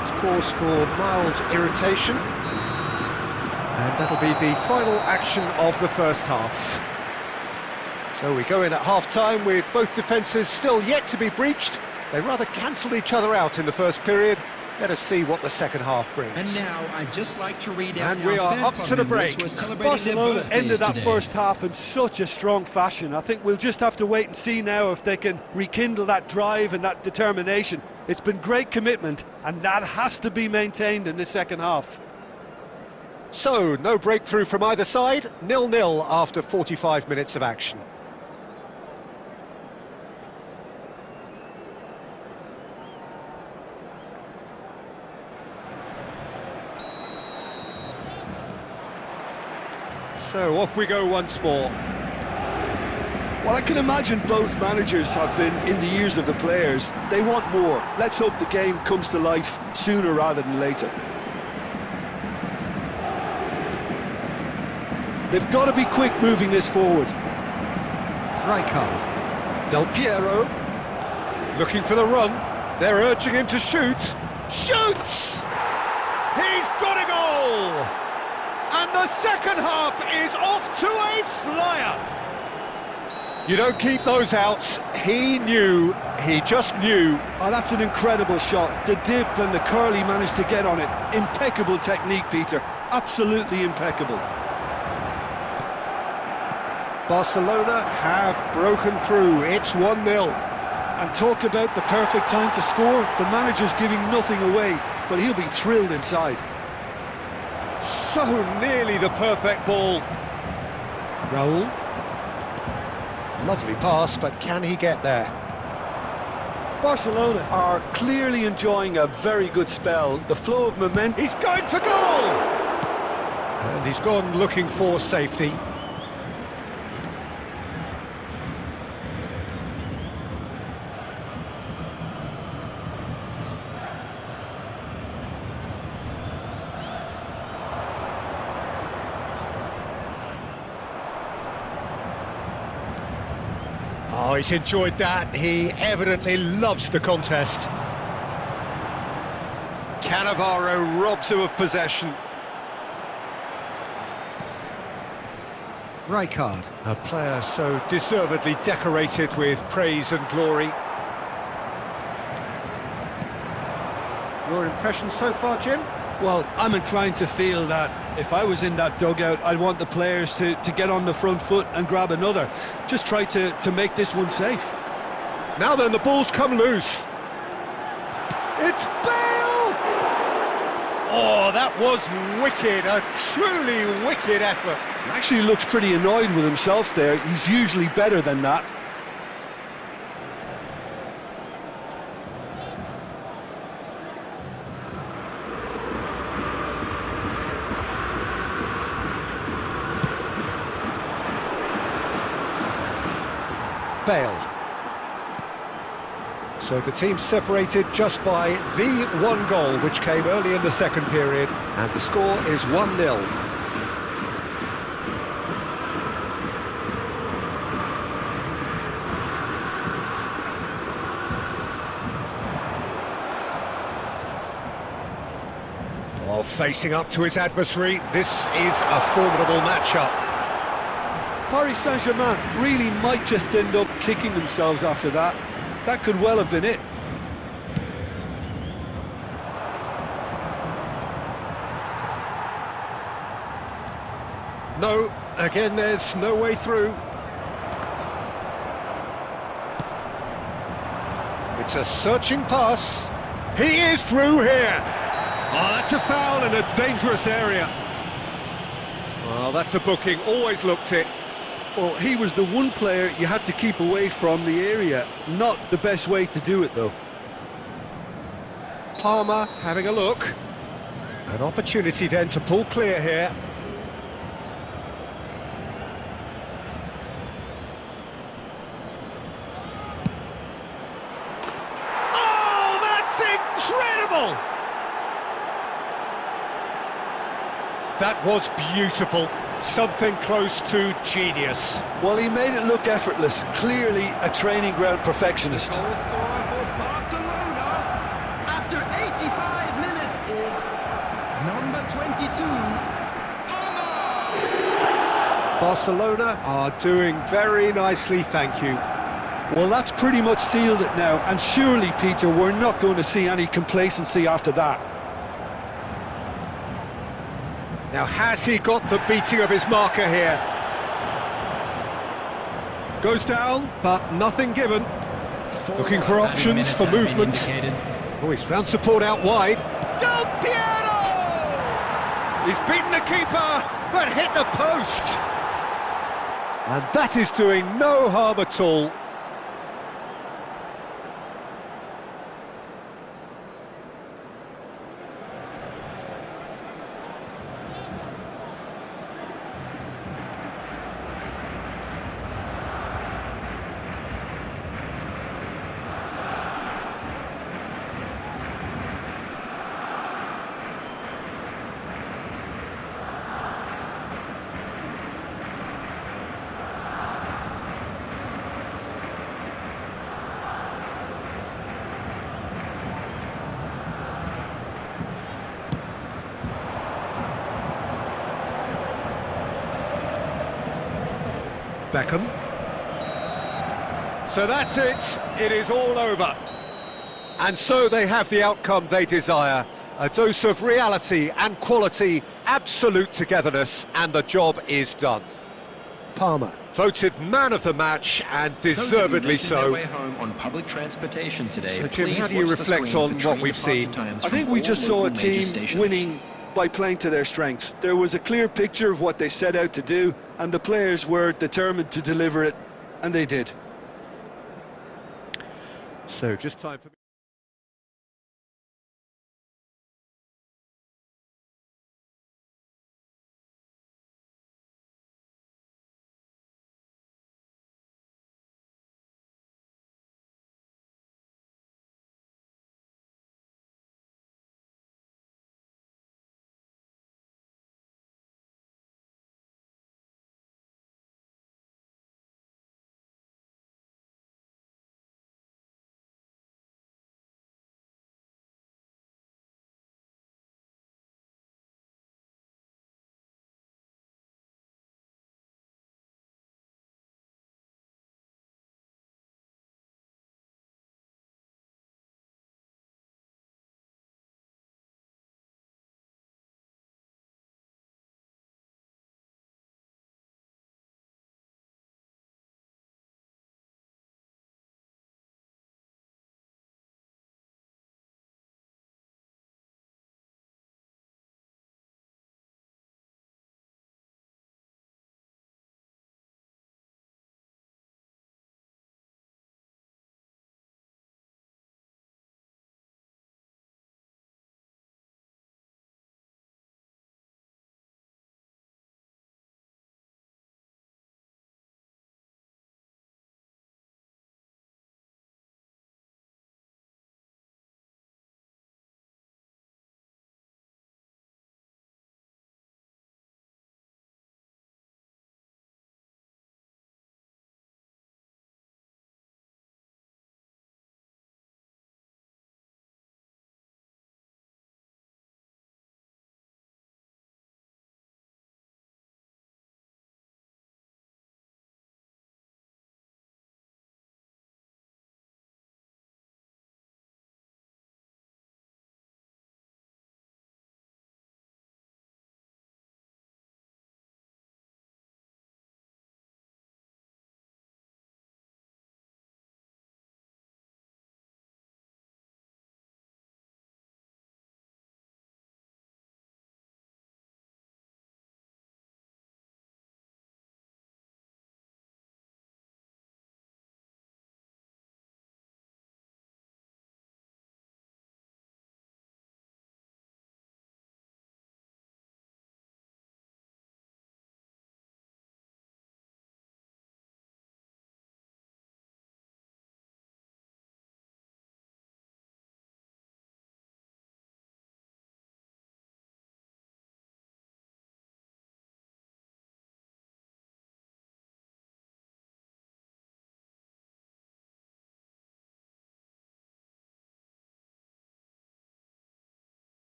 It's cause for mild irritation. And that'll be the final action of the first half. So we go in at half-time with both defences still yet to be breached. They rather cancelled each other out in the first period. Let us see what the second half brings. And now I'd just like to read out. And we are up to the break. Barcelona ended that first half in such a strong fashion. I think we'll just have to wait and see now if they can rekindle that drive and that determination. It's been great commitment, and that has to be maintained in the second half. So, no breakthrough from either side. 0-0 after 45 minutes of action. So off we go once more. Well, I can imagine both managers have been in the ears of the players. They want more. Let's hope the game comes to life sooner rather than later. They've got to be quick moving this forward. Rijkaard. Del Piero. Looking for the run. They're urging him to shoot. Shoots! He's got a goal! And the second half is off to a flyer. You don't keep those outs. He just knew. Oh, that's an incredible shot. The dip and the curl he managed to get on it. Impeccable technique, Peter. Absolutely impeccable. Barcelona have broken through. It's 1-0. And talk about the perfect time to score. The manager's giving nothing away, but he'll be thrilled inside. So nearly the perfect ball. Raul. Lovely pass, but can he get there? Barcelona are clearly enjoying a very good spell. The flow of momentum... He's going for goal! And he's gone looking for safety. Oh, he's enjoyed that. He evidently loves the contest. Cannavaro robs him of possession. Rijkaard, a player so deservedly decorated with praise and glory. Your impression so far, Jim? Well, I'm inclined to feel that if I was in that dugout, I'd want the players to get on the front foot and grab another. Just try to make this one safe. Now then, the ball's come loose. It's Bale! Oh, that was wicked, a truly wicked effort. He actually looks pretty annoyed with himself there. He's usually better than that. Bale. So the team separated just by the one goal, which came early in the second period, and the score is 1-0. While facing up to his adversary, this is a formidable matchup. Paris Saint-Germain really might just end up kicking themselves after that. That could well have been it. No, again there's no way through. It's a searching pass. He is through here. Oh, that's a foul in a dangerous area. Well, that's a booking, always looked it. Well, he was the one player you had to keep away from the area. Not the best way to do it, though. Palmer having a look. An opportunity then to pull clear here. Oh, that's incredible! That was beautiful. Something close to genius. Well, he made it look effortless. Clearly a training ground perfectionist. Goal scorer for Barcelona after 85 minutes is number 22, Palmer. Barcelona are doing very nicely, thank you. Well, that's pretty much sealed it now. And surely, Peter, we're not going to see any complacency after that. Now, has he got the beating of his marker here? Goes down, but nothing given. Looking for options for movement. Oh, he's found support out wide. Del Piero! He's beaten the keeper, but hit the post. And that is doing no harm at all. Beckham. So that's it. It is all over. And so they have the outcome they desire. A dose of reality and quality, absolute togetherness, and the job is done. Palmer, voted man of the match, and deservedly so. On public transportation today, so, Jim, how do you reflect on what we've seen? I think we just saw a team winning by playing to their strengths. There was a clear picture of what they set out to do, and the players were determined to deliver it, and they did. So, just time for me.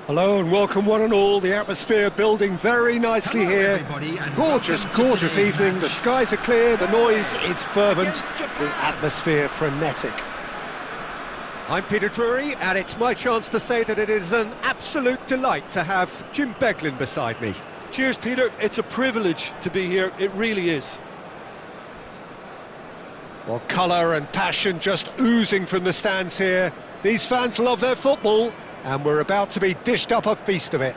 Hello and welcome one and all. The atmosphere building very nicely Hello, here. everybody, and Gorgeous, welcome to gorgeous today's evening. match. The skies are clear, the noise is fervent, Against Japan. the atmosphere frenetic. I'm Peter Drury, and it's my chance to say that it is an absolute delight to have Jim Beglin beside me. Cheers, Peter. It's a privilege to be here. It really is. Well, colour and passion just oozing from the stands here. These fans love their football, and we're about to be dished up a feast of it.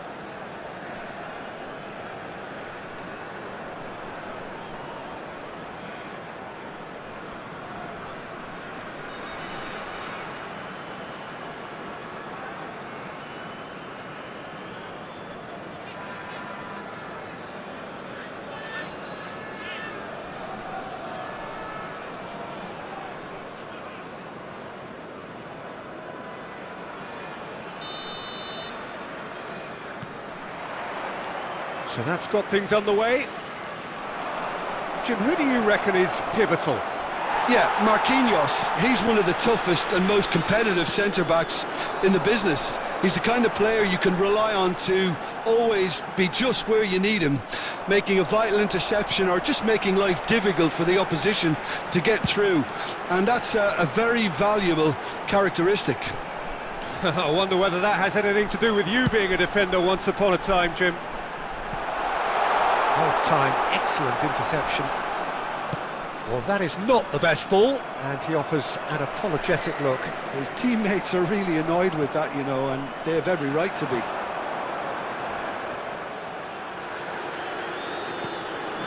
So that's got things underway. Jim, who do you reckon is pivotal? Yeah, Marquinhos, he's one of the toughest and most competitive centre-backs in the business. He's the kind of player you can rely on to always be just where you need him, making a vital interception or just making life difficult for the opposition to get through. And that's a very valuable characteristic. I wonder whether that has anything to do with you being a defender once upon a time, Jim. Well timed, excellent interception. Well, that is not the best ball, and he offers an apologetic look. His teammates are really annoyed with that, you know, and they have every right to be.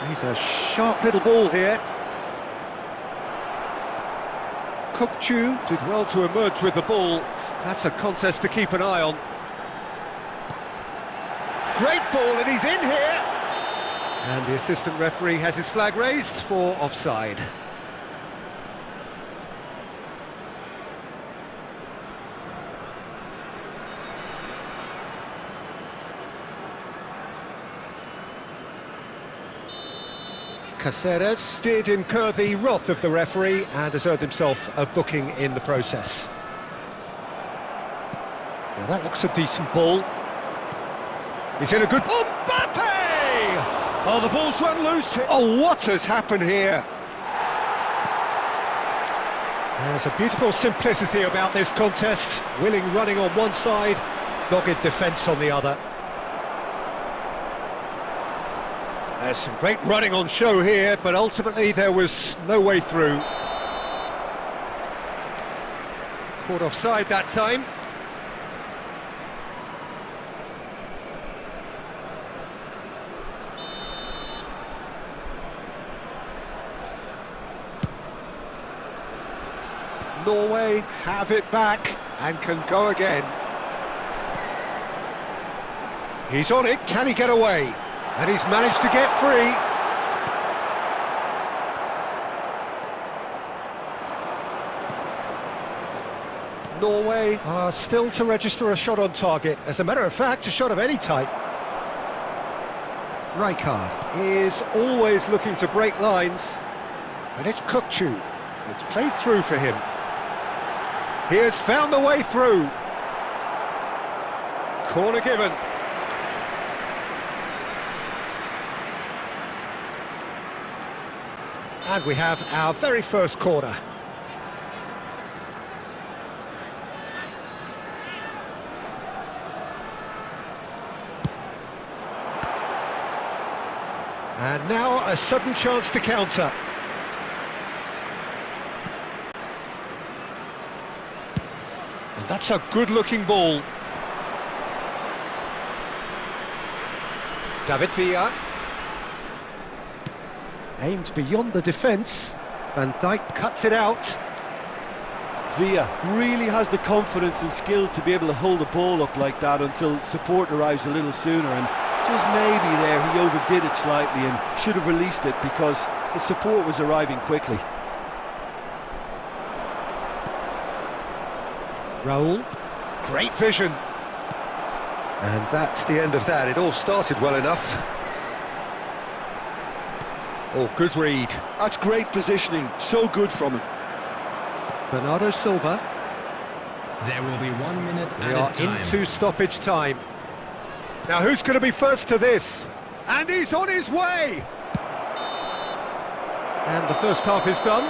He's a sharp little ball here. Kukçu did well to emerge with the ball. That's a contest to keep an eye on. Great ball, and he's in here! And the assistant referee has his flag raised for offside. Caceres did incur the wrath of the referee and has earned himself a booking in the process. Now that looks a decent ball. He's in a good... Mbappe! Oh, the ball's run loose. Oh, what has happened here? There's a beautiful simplicity about this contest. Willing running on one side, dogged defence on the other. There's some great running on show here, but ultimately there was no way through. Caught offside that time. Norway have it back and can go again. He's on it, can he get away? And he's managed to get free. Norway are still to register a shot on target. As a matter of fact, a shot of any type. Rijkaard is always looking to break lines. And it's Kukçu. It's played through for him. He has found the way through. Corner given. And we have our very first corner. And now a sudden chance to counter. And that's a good-looking ball. David Villa. Aimed beyond the defence. Van Dijk cuts it out. Villa really has the confidence and skill to be able to hold the ball up like that until support arrives a little sooner, and just maybe there he overdid it slightly and should have released it because the support was arriving quickly. Raul, great vision. And that's the end of that. It all started well enough. Oh, good read. That's great positioning, so good from him. Bernardo Silva. There will be 1 minute We added are time. into stoppage time. Now who's going to be first to this? And he's on his way! And the first half is done.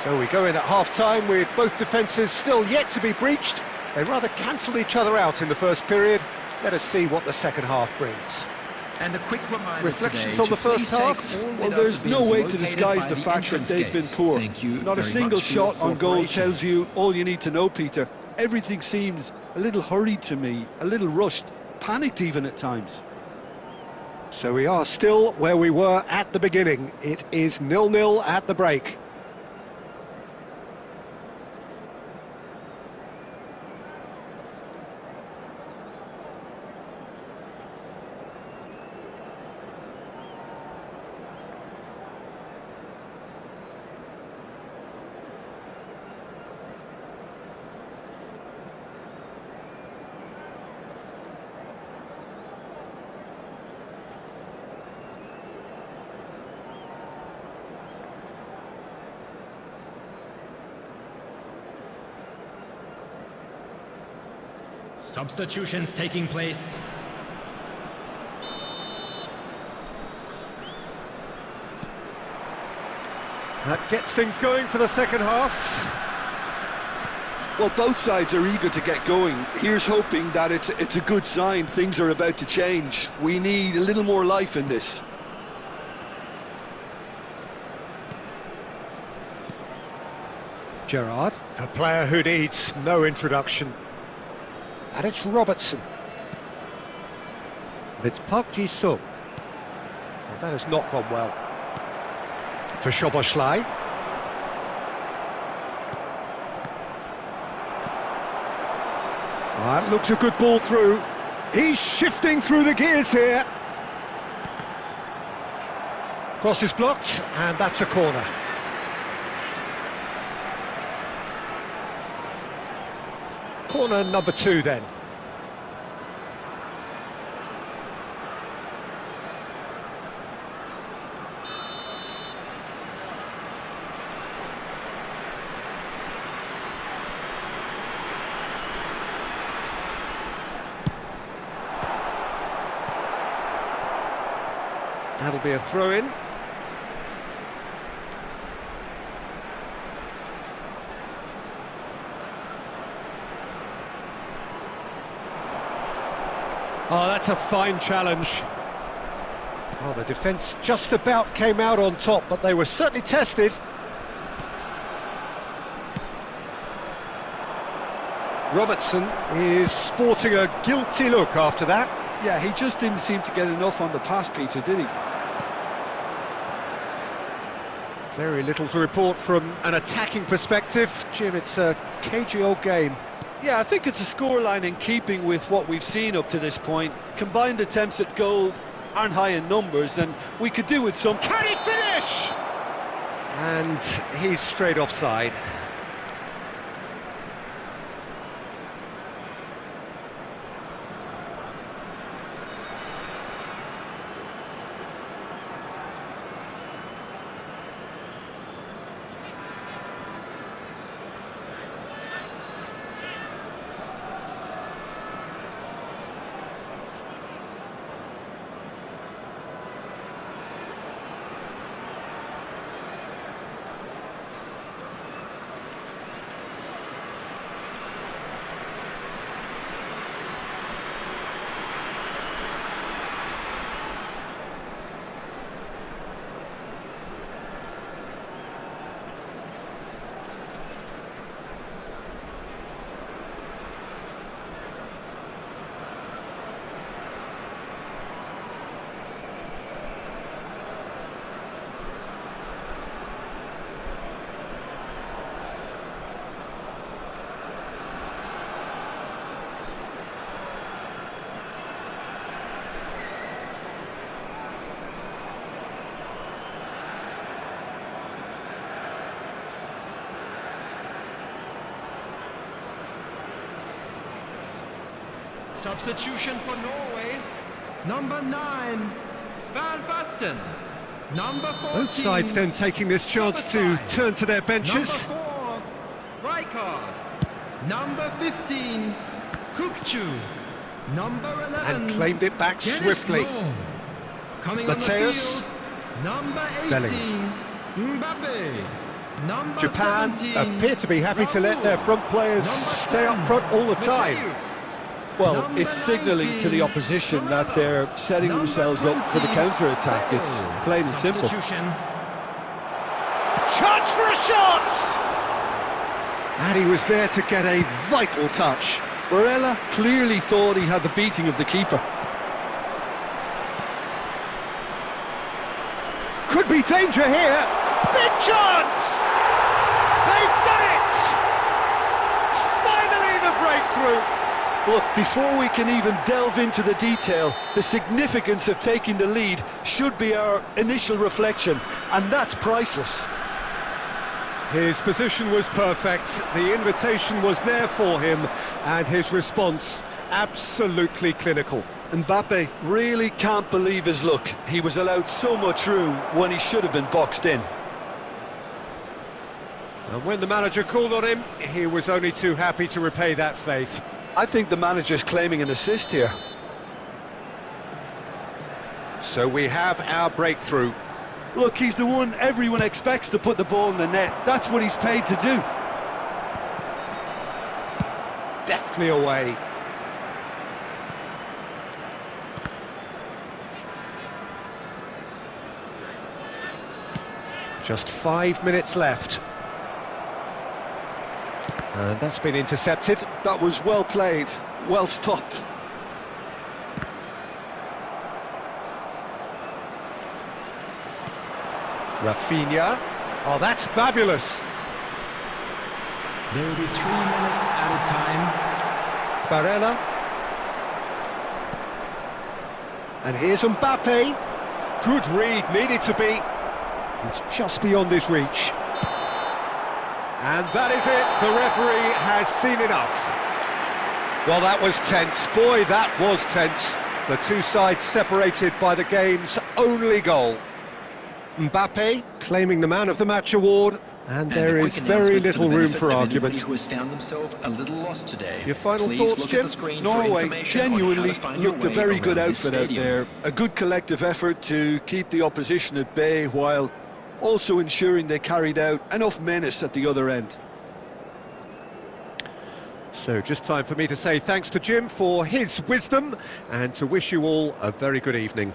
So we go in at half-time with both defences still yet to be breached. They rather cancelled each other out in the first period. Let us see what the second half brings. And a quick reminder Reflections today on the to first please take half? all Well, without there's the no bins way to located disguise by the fact that entrance they've been gates. poor. Thank you Not a very single much for your shot on goal cooperation. tells you all you need to know, Peter. Everything seems a little hurried to me, a little rushed, panicked even at times. So we are still where we were at the beginning. It is 0-0 at the break. Substitutions taking place. That gets things going for the second half. Well, both sides are eager to get going. Here's hoping that it's a good sign. Things are about to change. We need a little more life in this. Gerrard, a player who needs no introduction. And it's Robertson. And it's Park Ji-sung. Well, that has not gone well. For Szoboszlai. That looks a good ball through. He's shifting through the gears here. Cross is blocked, and that's a corner. Corner number 2 then. That'll be a throw-in. Oh, that's a fine challenge. Oh, the defence just about came out on top, but they were certainly tested. Robertson is sporting a guilty look after that. Yeah, he just didn't seem to get enough on the pass, Peter, did he? Very little to report from an attacking perspective. Jim, it's a cagey old game. Yeah, I think it's a scoreline in keeping with what we've seen up to this point. Combined attempts at goal aren't high in numbers, and we could do with some... Can he finish? And he's straight offside. Substitution for Norway. Number 9, Van Basten. Number 14. Both sides then taking this chance to turn to their benches. Number 4, Rijkaard. Number 15, Kukchu. Number 11. And claimed it back swiftly. Coming on the Mateus. field, number 18, Bellingham. Mbappe. Number Japan 17, appear to be happy to let their front players Number stay 10, up front all the time. Mateus. Well, Number it's signalling to the 19, opposition that they're setting Number themselves up for the 20, counter-attack. It's plain and simple. Substitution. Chance for a shot! And he was there to get a vital touch. Barella clearly thought he had the beating of the keeper. Could be danger here. Big chance! They've done it! Finally the breakthrough! Look, before we can even delve into the detail, the significance of taking the lead should be our initial reflection, and that's priceless. His position was perfect, the invitation was there for him, and his response absolutely clinical. Mbappe really can't believe his luck. He was allowed so much room when he should have been boxed in. And when the manager called on him, he was only too happy to repay that faith. I think the manager's claiming an assist here. So we have our breakthrough. Look, he's the one everyone expects to put the ball in the net. That's what he's paid to do. Deftly away. Just 5 minutes left. And that's been intercepted. That was well played, well stopped. Rafinha. Oh, that's fabulous. There will be 3 minutes added time. Barella. And here's Mbappe. Good read, needed to be. It's just beyond his reach. And that is it. The referee has seen enough. Well, that was tense. Boy, that was tense. The two sides separated by the game's only goal. Mbappe claiming the Man of the Match award, and there is very little room for argument. Who has found themselves a little lost today. Your final Please thoughts, look at Jim? the screen for Norway information on how to genuinely find your looked a way very good around this outfit out stadium. there. A good collective effort to keep the opposition at bay while also ensuring they carried out enough menace at the other end. So just time for me to say thanks to Jim for his wisdom and to wish you all a very good evening.